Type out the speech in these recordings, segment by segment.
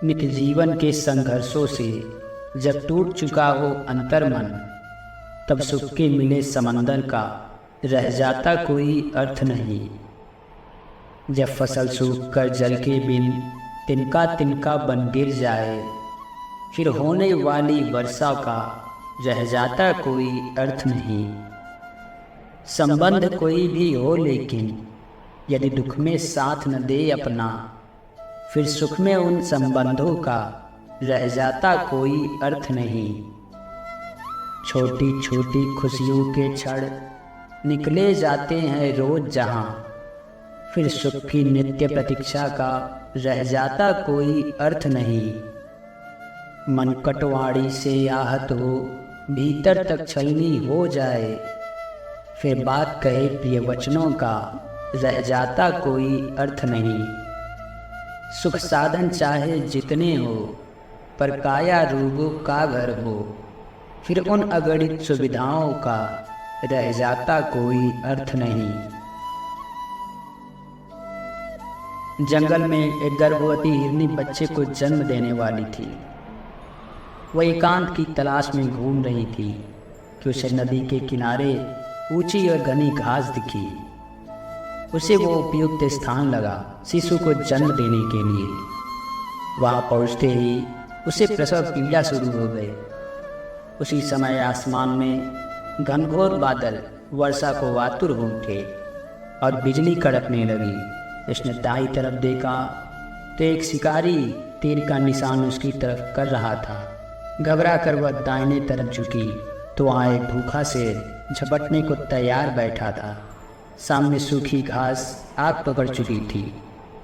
नित जीवन के संघर्षों से जब टूट चुका हो अंतर्मन, तब सुख के मिले समंदर का रह जाता कोई अर्थ नहीं। जब फसल सूख कर जल के बिन तिनका तिनका बन गिर जाए, फिर होने वाली वर्षा का रह जाता कोई अर्थ नहीं। संबंध कोई भी हो लेकिन यदि दुख में साथ न दे अपना, फिर सुख में उन संबंधों का रह जाता कोई अर्थ नहीं। छोटी छोटी खुशियों के क्षण निकले जाते हैं रोज जहां, फिर सुख की नित्य प्रतीक्षा का रह जाता कोई अर्थ नहीं। मन कटवाड़ी से आहत हो भीतर तक छलनी हो जाए, फिर बात कहे प्रिय वचनों का रह जाता कोई अर्थ नहीं। सुख साधन चाहे जितने हो, पर काया रूपों का घर हो, फिर उन अगणित सुविधाओं का रह जाता कोई अर्थ नहीं। जंगल में एक गर्भवती हिरनी बच्चे को जन्म देने वाली थी। वह एकांत की तलाश में घूम रही थी कि उसे नदी के किनारे ऊंची और घनी घास दिखी। उसे वो उपयुक्त स्थान लगा शिशु को जन्म देने के लिए। वहाँ पहुँचते ही उसे प्रसव पीड़ा शुरू हो गई। उसी समय आसमान में घनघोर बादल वर्षा को आतुर हो उठे और बिजली कड़कने लगी। उसने दाईं तरफ देखा तो एक शिकारी तीर का निशान उसकी तरफ कर रहा था। घबरा कर वह दाहिने तरफ झुकी तो वहाँ एक भूखा शेर झपटने को तैयार बैठा था। सामने सूखी घास आग पकड़ चुकी थी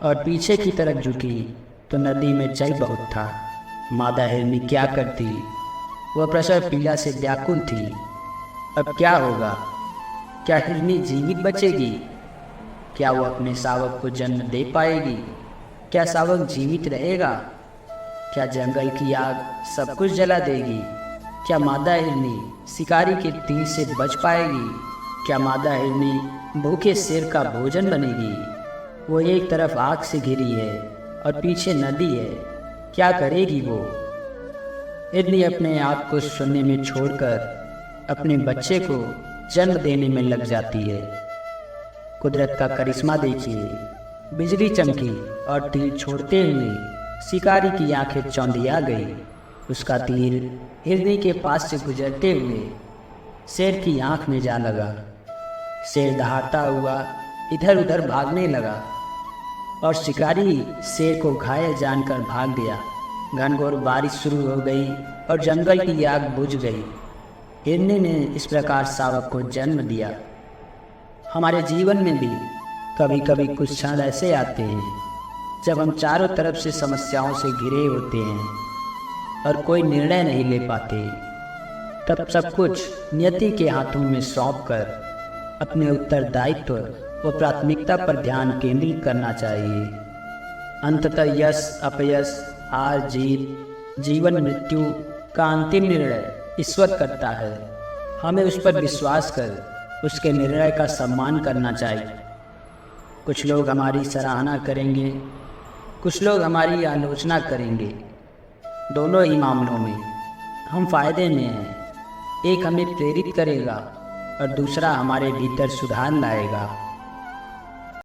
और पीछे की तरफ झुकी तो नदी में जल बहुत था। मादा हिरनी क्या करती? वह प्रसव पीड़ा से व्याकुल थी। अब क्या होगा? क्या हिरनी जीवित बचेगी? क्या वो अपने शावक को जन्म दे पाएगी? क्या शावक जीवित रहेगा? क्या जंगल की आग सब कुछ जला देगी? क्या मादा हिरनी शिकारी के तीर से बच पाएगी? क्या मादा हिरनी भूखे शेर का भोजन बनेगी? वो एक तरफ आग से घिरी है और पीछे नदी है। क्या करेगी वो? हिरनी अपने आप को शून्य में छोड़कर अपने बच्चे को जन्म देने में लग जाती है। कुदरत का करिश्मा देखिए। बिजली चमकी और तीर छोड़ते हुए शिकारी की आंखें चौंधिया गई। उसका तीर हिरनी के पास से गुजरते हुए शेर की आंख में जा लगा। शेर दहाड़ता हुआ इधर उधर भागने लगा और शिकारी शेर को घायल जानकर भाग गया। घनघोर बारिश शुरू हो गई और जंगल की आग बुझ गई। हिरनी ने इस प्रकार शावक को जन्म दिया। हमारे जीवन में भी कभी कभी कुछ क्षण ऐसे आते हैं जब हम चारों तरफ से समस्याओं से घिरे होते हैं और कोई निर्णय नहीं ले पाते। तब सब कुछ नियति के हाथों में सौंप कर अपने उत्तरदायित्व व प्राथमिकता पर ध्यान केंद्रित करना चाहिए। अंततः यश अपयश, हार जीत, जीवन मृत्यु का अंतिम निर्णय ईश्वर करता है। हमें उस पर विश्वास कर उसके निर्णय का सम्मान करना चाहिए। कुछ लोग हमारी सराहना करेंगे, कुछ लोग हमारी आलोचना करेंगे। दोनों ही मामलों में हम फायदे में हैं। एक हमें प्रेरित करेगा और दूसरा हमारे भीतर सुधार लाएगा।